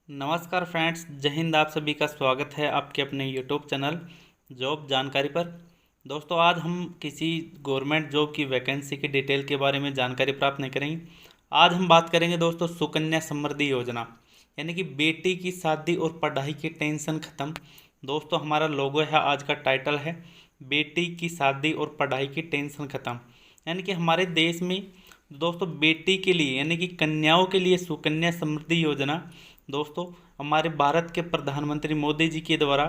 नमस्कार फ्रेंड्स, जय हिंद। आप सभी का स्वागत है आपके अपने यूट्यूब चैनल जॉब जानकारी पर। दोस्तों, आज हम किसी गवर्नमेंट जॉब की वैकेंसी की डिटेल के बारे में जानकारी प्राप्त नहीं करेंगे। आज हम बात करेंगे दोस्तों सुकन्या समृद्धि योजना, यानी कि बेटी की शादी और पढ़ाई की टेंशन ख़त्म। दोस्तों, हमारा लोगो है, आज का टाइटल है बेटी की शादी और पढ़ाई की टेंशन ख़त्म। यानी कि हमारे देश में दोस्तों बेटी के लिए यानी कि कन्याओं के लिए सुकन्या समृद्धि योजना दोस्तों हमारे भारत के प्रधानमंत्री मोदी जी के द्वारा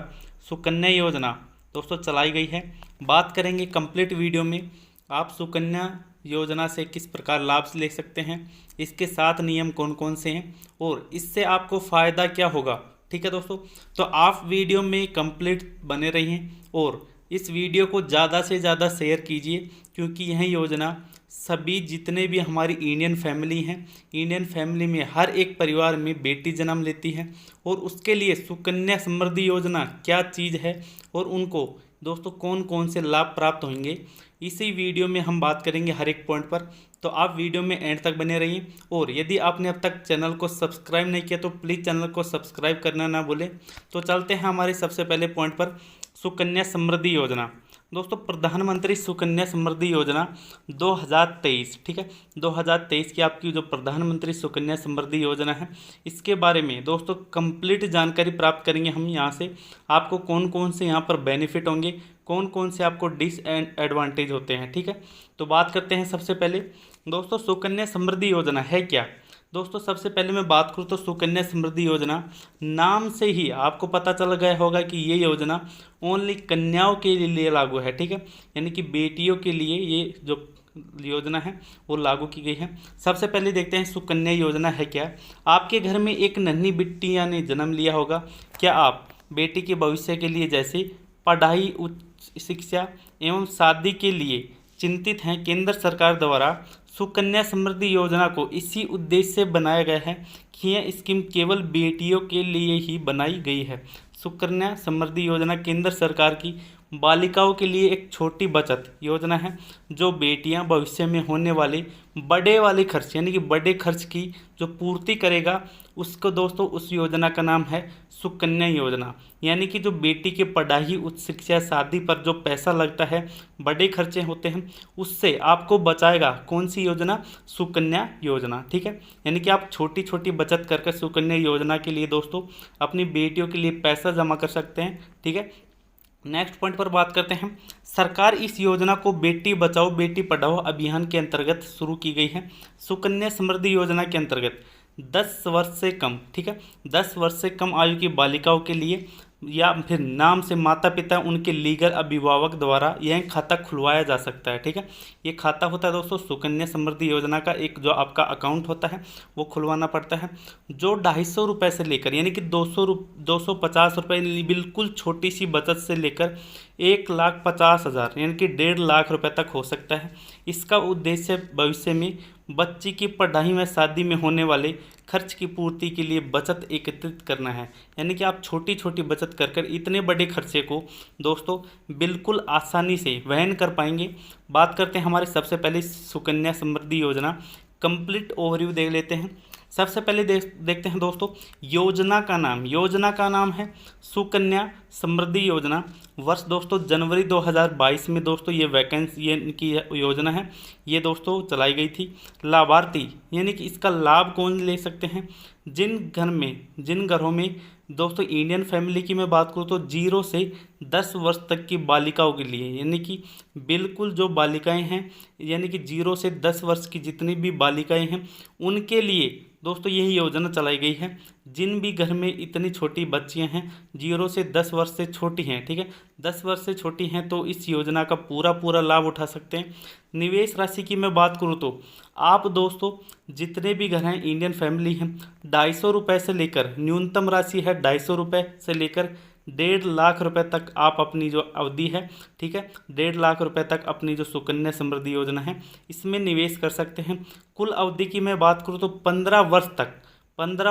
सुकन्या योजना दोस्तों चलाई गई है। बात करेंगे कंप्लीट वीडियो में आप सुकन्या योजना से किस प्रकार लाभ ले सकते हैं, इसके 7 नियम कौन कौन से हैं और इससे आपको फ़ायदा क्या होगा। ठीक है दोस्तों, तो आप वीडियो में कंप्लीट बने रहिए और इस वीडियो को ज़्यादा से ज़्यादा शेयर कीजिए, क्योंकि यह योजना सभी जितने भी हमारी इंडियन फैमिली हैं, इंडियन फैमिली में हर एक परिवार में बेटी जन्म लेती है और उसके लिए सुकन्या समृद्धि योजना क्या चीज़ है और उनको दोस्तों कौन कौन से लाभ प्राप्त होंगे, इसी वीडियो में हम बात करेंगे हर एक पॉइंट पर। तो आप वीडियो में एंड तक बने रहिए और यदि आपने अब तक चैनल को सब्सक्राइब नहीं किया तो प्लीज़ चैनल को सब्सक्राइब करना ना भूलें। तो चलते हैं हमारे सबसे पहले पॉइंट पर, सुकन्या समृद्धि योजना। दोस्तों, प्रधानमंत्री सुकन्या समृद्धि योजना 2023, ठीक है, 2023 की आपकी जो प्रधानमंत्री सुकन्या समृद्धि योजना है, इसके बारे में दोस्तों कंप्लीट जानकारी प्राप्त करेंगे हम यहाँ से। आपको कौन कौन से यहाँ पर बेनिफिट होंगे, कौन कौन से आपको डिसएडवांटेज होते हैं। ठीक है, तो बात करते हैं सबसे पहले दोस्तों सुकन्या समृद्धि योजना है क्या। दोस्तों, सबसे पहले मैं बात करूँ तो सुकन्या समृद्धि योजना नाम से ही आपको पता चल गया होगा कि ये योजना ओनली कन्याओं के लिए लागू है। ठीक है, यानी कि बेटियों के लिए ये जो योजना है वो लागू की गई है। सबसे पहले देखते हैं सुकन्या योजना है क्या। आपके घर में एक नन्ही बिटिया ने जन्म लिया होगा, क्या आप बेटी के भविष्य के लिए जैसे पढ़ाई, उच्च शिक्षा एवं शादी के लिए चिंतित हैं। केंद्र सरकार द्वारा सुकन्या समृद्धि योजना को इसी उद्देश्य से बनाया गया है कि यह स्कीम केवल बेटियों के लिए ही बनाई गई है। सुकन्या समृद्धि योजना केंद्र सरकार की बालिकाओं के लिए एक छोटी बचत योजना है, जो बेटियां भविष्य में होने वाले बड़े वाले खर्च यानी कि बड़े खर्च की जो पूर्ति करेगा, उसको दोस्तों उस योजना का नाम है सुकन्या योजना। यानी कि जो बेटी की पढ़ाई, उच्च शिक्षा, शादी पर जो पैसा लगता है, बड़े खर्चे होते हैं, उससे आपको बचाएगा कौन सी योजना, सुकन्या योजना। ठीक है, यानी कि आप छोटी छोटी बचत करके सुकन्या योजना के लिए दोस्तों अपनी बेटियों के लिए पैसा जमा कर सकते हैं। ठीक है, नेक्स्ट पॉइंट पर बात करते हैं। सरकार इस योजना को बेटी बचाओ बेटी पढ़ाओ अभियान के अंतर्गत शुरू की गई है। सुकन्या समृद्धि योजना के अंतर्गत 10 वर्ष से कम, ठीक है, 10 वर्ष से कम आयु की बालिकाओं के लिए या फिर नाम से माता पिता उनके लीगल अभिभावक द्वारा यह खाता खुलवाया जा सकता है। ठीक है, ये खाता होता है दोस्तों सुकन्या समृद्धि योजना का एक जो आपका अकाउंट होता है वो खुलवाना पड़ता है, जो 250 रुपये से लेकर यानी कि 250 रुपये बिल्कुल छोटी सी बचत से लेकर 1,50,000 यानी कि 1.5 लाख रुपए तक हो सकता है। इसका उद्देश्य भविष्य में बच्ची की पढ़ाई में, शादी में होने वाले खर्च की पूर्ति के लिए बचत एकत्रित करना है। यानी कि आप छोटी छोटी बचत कर कर इतने बड़े खर्चे को दोस्तों बिल्कुल आसानी से वहन कर पाएंगे। बात करते हैं हमारे सबसे पहले सुकन्या समृद्धि योजना कंप्लीट ओवरव्यू देख लेते हैं। सबसे पहले देखते हैं दोस्तों योजना का नाम। योजना का नाम है सुकन्या समृद्धि योजना। वर्ष दोस्तों जनवरी 2022 में दोस्तों ये वैकेंसी ये इनकी योजना है, ये दोस्तों चलाई गई थी। लाभार्थी यानी कि इसका लाभ कौन ले सकते हैं, जिन घरों में दोस्तों इंडियन फैमिली की मैं बात करूँ तो 0 से 10 वर्ष तक की बालिकाओं के लिए, यानी कि बिल्कुल जो बालिकाएं हैं यानी कि 0 से 10 वर्ष की जितनी भी बालिकाएं हैं उनके लिए दोस्तों यही योजना चलाई गई है। जिन भी घर में इतनी छोटी बच्चियां हैं 0 से 10 वर्ष से छोटी हैं, ठीक है, 10 वर्ष से छोटी हैं तो इस योजना का पूरा लाभ उठा सकते हैं। निवेश राशि की मैं बात करूं तो आप दोस्तों जितने भी घर हैं इंडियन फैमिली हैं 250 रुपये से लेकर, न्यूनतम राशि है 250 रुपये से लेकर 1.5 लाख रुपए तक आप अपनी जो अवधि है, ठीक है, 1.5 लाख रुपए तक अपनी जो सुकन्या समृद्धि योजना है इसमें निवेश कर सकते हैं। कुल अवधि की मैं बात करूँ तो 15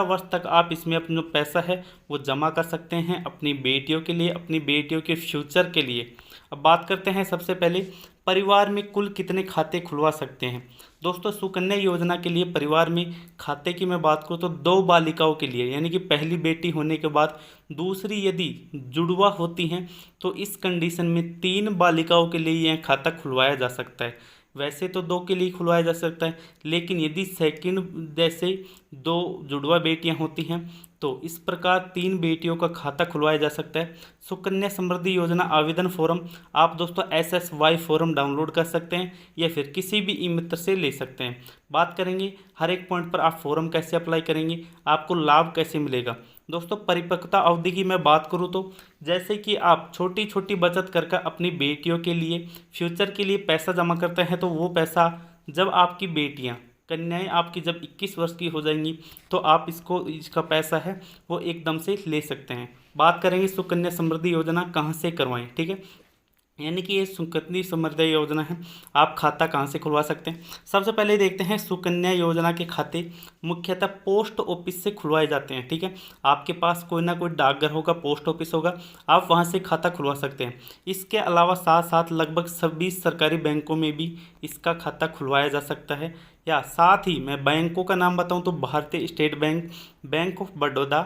वर्ष तक आप इसमें अपना जो पैसा है वो जमा कर सकते हैं अपनी बेटियों के लिए, अपनी बेटियों के फ्यूचर के लिए। अब बात करते हैं सबसे पहले परिवार में कुल कितने खाते खुलवा सकते हैं। दोस्तों सुकन्या योजना के लिए परिवार में खाते की मैं बात करूँ तो 2 बालिकाओं के लिए, यानी कि पहली बेटी होने के बाद दूसरी यदि जुड़वा होती हैं तो इस कंडीशन में 3 बालिकाओं के लिए यह खाता खुलवाया जा सकता है। वैसे तो 2 के लिए खुलवाया जा सकता है, लेकिन यदि सेकंड जैसे 2 जुड़वा बेटियां होती हैं तो इस प्रकार 3 बेटियों का खाता खुलवाया जा सकता है। सुकन्या समृद्धि योजना आवेदन फॉर्म आप दोस्तों SSY फॉर्म डाउनलोड कर सकते हैं या फिर किसी भी ई मित्र से ले सकते हैं। बात करेंगे हर एक पॉइंट पर, आप फॉर्म कैसे अप्लाई करेंगे, आपको लाभ कैसे मिलेगा। दोस्तों परिपक्वता अवधि की मैं बात करूं तो जैसे कि आप छोटी छोटी बचत कर अपनी बेटियों के लिए फ्यूचर के लिए पैसा जमा करते हैं, तो वो पैसा जब आपकी बेटियां कन्याएं आपकी जब 21 वर्ष की हो जाएंगी तो आप इसका पैसा है वो एकदम से ले सकते हैं। बात करेंगे सुकन्या समृद्धि योजना कहाँ से करवाएं, ठीक है, यानी कि ये सुकन्या समृद्धि योजना है, आप खाता कहाँ से खुलवा सकते हैं। सबसे पहले देखते हैं सुकन्या योजना के खाते मुख्यतः पोस्ट ऑफिस से खुलवाए जाते हैं, ठीक है। आपके पास कोई ना कोई डाकघर होगा, पोस्ट ऑफिस होगा, आप वहाँ से खाता खुलवा सकते हैं। इसके अलावा साथ साथ लगभग सभी सरकारी बैंकों में भी इसका खाता खुलवाया जा सकता है। या साथ ही मैं बैंकों का नाम बताऊँ तो भारतीय state bank, bank of Baroda,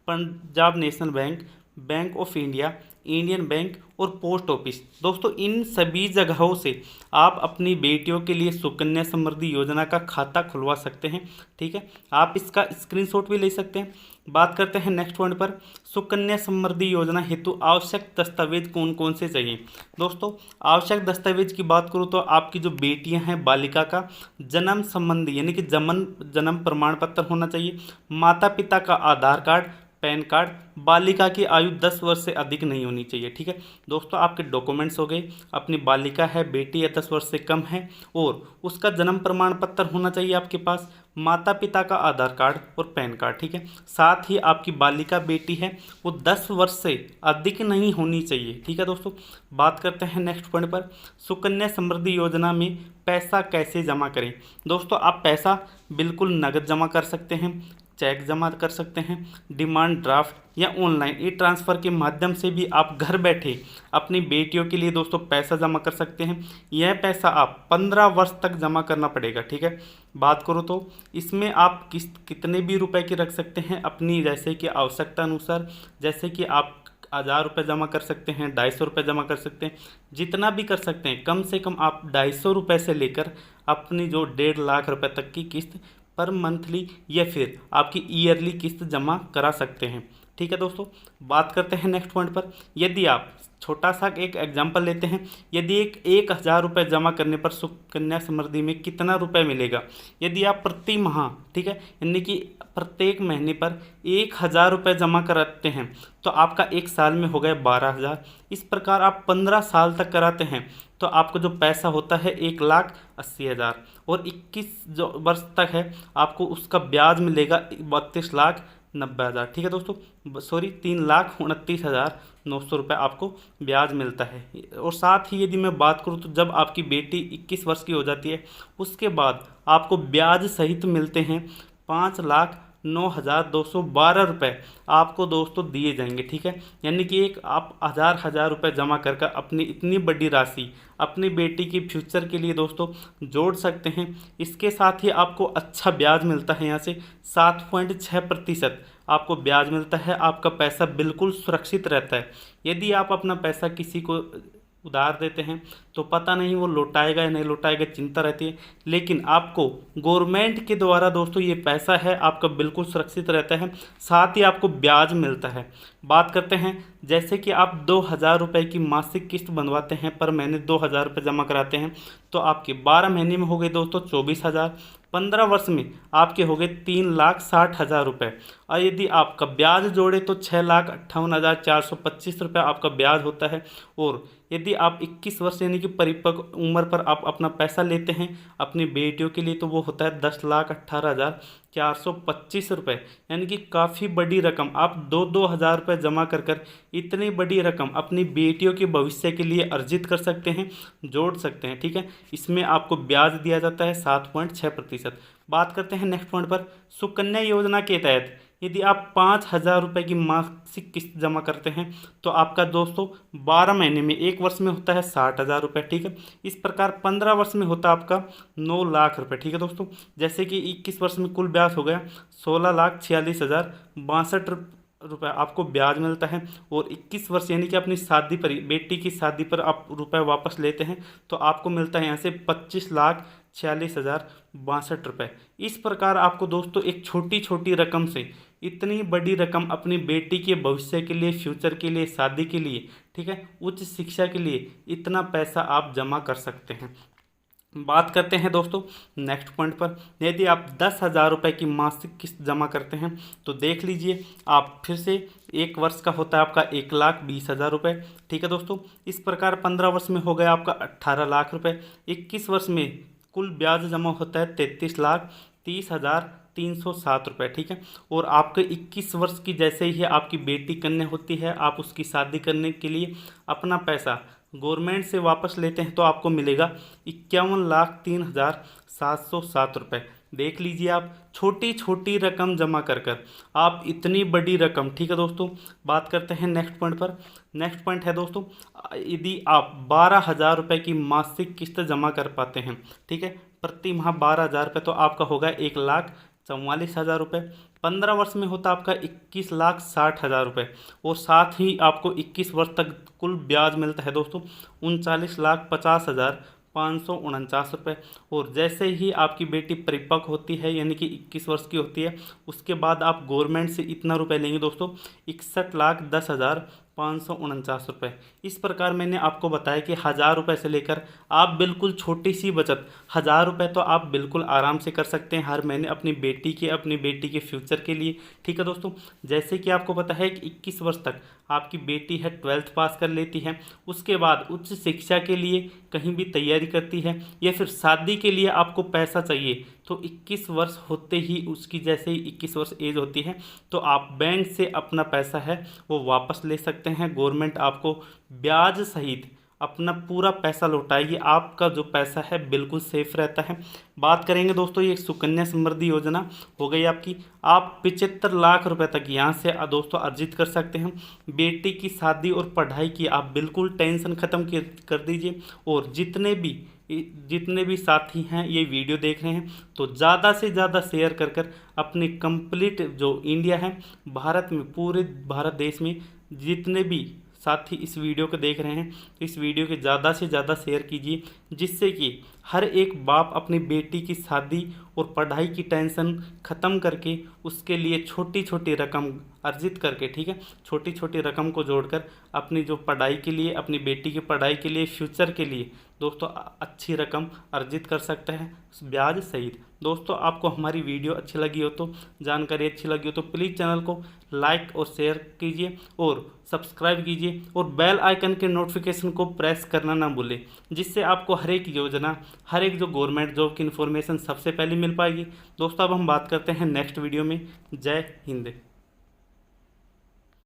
Punjab national bank, bank of India, Indian bank और पोस्ट ऑफिस। दोस्तों इन सभी जगहों से आप अपनी बेटियों के लिए सुकन्या समृद्धि योजना का खाता खुलवा सकते हैं, ठीक है। आप इसका स्क्रीनशॉट भी ले सकते हैं। बात करते हैं नेक्स्ट पॉइंट पर, सुकन्या समृद्धि योजना हेतु आवश्यक दस्तावेज कौन कौन से चाहिए। दोस्तों आवश्यक दस्तावेज की बात करूँ तो आपकी जो बेटियां हैं बालिका का जन्म संबंधी यानी कि जन्म प्रमाण पत्र होना चाहिए, माता पिता का आधार कार्ड, पैन कार्ड, बालिका की आयु 10 वर्ष से अधिक नहीं होनी चाहिए, ठीक है। दोस्तों आपके डॉक्यूमेंट्स हो गए, अपनी बालिका है, बेटी है 10 वर्ष से कम है और उसका जन्म प्रमाण पत्र होना चाहिए आपके पास, माता पिता का आधार कार्ड और पैन कार्ड, ठीक है। साथ ही आपकी बालिका बेटी है वो 10 वर्ष से अधिक नहीं होनी चाहिए, ठीक है। दोस्तों बात करते हैं नेक्स्ट पॉइंट पर, सुकन्या समृद्धि योजना में पैसा कैसे जमा करें। दोस्तों आप पैसा बिल्कुल नगद जमा कर सकते हैं, चेक जमा कर सकते हैं, डिमांड ड्राफ्ट या ऑनलाइन ई ट्रांसफ़र के माध्यम से भी आप घर बैठे अपनी बेटियों के लिए दोस्तों पैसा जमा कर सकते हैं। यह पैसा आप 15 वर्ष तक जमा करना पड़ेगा, ठीक है। बात करो तो इसमें आप कितने भी रुपए की रख सकते हैं अपनी जैसे कि आवश्यकता अनुसार, जैसे कि आप 1000 रुपये जमा कर सकते हैं, 250 रुपये जमा कर सकते हैं, जितना भी कर सकते हैं। कम से कम आप 250 रुपये से लेकर अपनी जो 1.5 लाख रुपए तक की किस्त पर मंथली या फिर आपकी ईयरली किस्त जमा करा सकते हैं, ठीक है। दोस्तों बात करते हैं नेक्स्ट पॉइंट पर, यदि आप छोटा सा एक एग्जांपल लेते हैं, यदि 1000 रुपये जमा करने पर सुकन्या समृद्धि में कितना रुपए मिलेगा। यदि आप प्रति माह, ठीक है, यानी कि प्रत्येक महीने पर 1000 रुपये जमा कराते हैं तो आपका एक साल में हो गया 12,000। इस प्रकार आप 15 साल तक कराते हैं तो आपको जो पैसा होता है 1,80,000 और 21 जो वर्ष तक है आपको उसका ब्याज मिलेगा 32,90,000, ठीक है दोस्तों, सॉरी 3,29,900 रुपये आपको ब्याज मिलता है। और साथ ही यदि मैं बात करूँ तो जब आपकी बेटी 21 वर्ष की हो जाती है उसके बाद आपको ब्याज सहित मिलते हैं 5,09,212 रुपये आपको दोस्तों दिए जाएंगे, ठीक है। यानी कि एक आप हज़ार रुपये जमा कर अपनी इतनी बड़ी राशि अपनी बेटी की फ्यूचर के लिए दोस्तों जोड़ सकते हैं। इसके साथ ही आपको अच्छा ब्याज मिलता है, यहाँ से 7.6% आपको ब्याज मिलता है। आपका पैसा बिल्कुल सुरक्षित रहता है। यदि आप अपना पैसा किसी को उधार देते हैं तो पता नहीं वो लौटाएगा या नहीं लौटाएगा, चिंता रहती है, लेकिन आपको गवर्नमेंट के द्वारा दोस्तों ये पैसा है आपका बिल्कुल सुरक्षित रहता है, साथ ही आपको ब्याज मिलता है। बात करते हैं जैसे कि आप 2,000 रुपये की मासिक किस्त बनवाते हैं, पर महीने 2,000 रुपये जमा कराते हैं तो आपके 12 महीने में हो गए दोस्तों 24,000, 15 वर्ष में आपके हो गए 3,60,000 रुपये। और यदि आपका ब्याज जोड़े तो 6,58,425 रुपये आपका ब्याज होता है। और यदि आप 21 वर्ष यानी कि परिपक्व उम्र पर आप अपना पैसा लेते हैं अपनी बेटियों के लिए तो वो होता है 10,18,425 रुपये, यानी कि काफ़ी बड़ी रकम। आप 2-2 हज़ार रुपये जमा कर इतनी बड़ी रकम अपनी बेटियों के भविष्य के लिए अर्जित कर सकते हैं, जोड़ सकते हैं, ठीक है। इसमें आपको ब्याज दिया जाता है 7.6%। बात करते हैं नेक्स्ट पॉइंट पर, सुकन्या योजना के तहत यदि आप 5,000 रुपये की मासिक किस्त जमा करते हैं तो आपका दोस्तों 12 महीने में, 1 वर्ष में होता है 60,000 रुपये। ठीक है, इस प्रकार 15 वर्ष में होता है आपका 9 लाख रुपये। ठीक है दोस्तों, जैसे कि 21 वर्ष में कुल ब्याज हो गया 16,46,062 रुपये आपको ब्याज मिलता है। और 21 वर्ष यानी कि अपनी शादी पर, बेटी की शादी पर आप रुपए वापस लेते हैं तो आपको मिलता है यहाँ से 25,46,062 रुपये। इस प्रकार आपको दोस्तों एक छोटी छोटी रकम से इतनी बड़ी रकम अपनी बेटी के भविष्य के लिए, फ्यूचर के लिए, शादी के लिए, ठीक है, उच्च शिक्षा के लिए इतना पैसा आप जमा कर सकते हैं। बात करते हैं दोस्तों नेक्स्ट पॉइंट पर। यदि आप 10,000 रुपये की मासिक किस्त जमा करते हैं तो देख लीजिए आप फिर से 1 वर्ष का होता है आपका 1,20,000 रुपये। ठीक है दोस्तों, इस प्रकार 15 वर्ष में हो गया आपका 18 लाख रुपये। 21 वर्ष में कुल ब्याज जमा होता है 33,30,307 रुपये। ठीक है, और आपके 21 वर्ष की जैसे ही आपकी बेटी कन्या होती है, आप उसकी शादी करने के लिए अपना पैसा गवर्नमेंट से वापस लेते हैं तो आपको मिलेगा 51,03,707 रुपये। देख लीजिए आप, छोटी छोटी रकम जमा कर कर आप इतनी बड़ी रकम। ठीक है दोस्तों, बात करते हैं नेक्स्ट पॉइंट पर। नेक्स्ट पॉइंट है दोस्तों, यदि आप 12,000 रुपये की मासिक किस्त जमा कर पाते हैं, ठीक है, प्रति माह 12,000 रुपये, तो आपका होगा 1,44,000 रुपये। 15 वर्ष में होता आपका 21,60,000 रुपये। और साथ ही आपको 21 वर्ष तक कुल ब्याज मिलता है दोस्तों 39,50,549 रुपये। और जैसे ही आपकी बेटी परिपक्व होती है यानी कि 21 वर्ष की होती है, उसके बाद आप गवर्नमेंट से इतना रुपए लेंगे दोस्तों 61,10,549 रुपये। इस प्रकार मैंने आपको बताया कि 1,000 रुपये से लेकर आप बिल्कुल छोटी सी बचत 1,000 रुपये तो आप बिल्कुल आराम से कर सकते हैं हर महीने अपनी बेटी के फ्यूचर के लिए। ठीक है दोस्तों, जैसे कि आपको पता है कि 21 वर्ष तक आपकी बेटी है 12th पास कर लेती है, उसके बाद उच्च शिक्षा के लिए कहीं भी तैयारी करती है या फिर शादी के लिए आपको पैसा चाहिए, तो 21 वर्ष होते ही उसकी जैसे ही 21 वर्ष एज होती है तो आप बैंक से अपना पैसा है वो वापस ले सकते हैं। गवर्नमेंट आपको ब्याज सहित अपना पूरा पैसा लौटाएगी, आपका जो पैसा है बिल्कुल सेफ रहता है। बात करेंगे दोस्तों ये सुकन्या समृद्धि योजना हो गई आपकी, आप 75 लाख रुपए तक यहाँ से दोस्तों अर्जित कर सकते हैं। बेटी की शादी और पढ़ाई की आप बिल्कुल टेंशन ख़त्म कर दीजिए। और जितने भी साथी हैं ये वीडियो देख रहे हैं तो ज़्यादा से ज़्यादा शेयर कर कर अपने कंप्लीट जो इंडिया है, भारत में, पूरे भारत देश में जितने भी साथी इस वीडियो को देख रहे हैं इस वीडियो के ज़्यादा से ज़्यादा शेयर कीजिए, जिससे कि हर एक बाप अपनी बेटी की शादी और पढ़ाई की टेंशन ख़त्म करके उसके लिए छोटी छोटी रकम अर्जित करके, ठीक है, छोटी छोटी रकम को जोड़कर अपनी जो पढ़ाई के लिए, अपनी बेटी की पढ़ाई के लिए, फ्यूचर के लिए दोस्तों अच्छी रकम अर्जित कर सकते हैं ब्याज सहित। दोस्तों आपको हमारी वीडियो अच्छी लगी हो तो, जानकारी अच्छी लगी हो तो प्लीज़ चैनल को लाइक और शेयर कीजिए और सब्सक्राइब कीजिए और बेल आइकन के नोटिफिकेशन को प्रेस करना ना भूलें, जिससे आपको हर एक योजना, हर एक जो गवर्नमेंट जॉब की इन्फॉर्मेशन सबसे पहले मिल पाएगी। दोस्तों अब हम बात करते हैं नेक्स्ट वीडियो में। जय हिंद।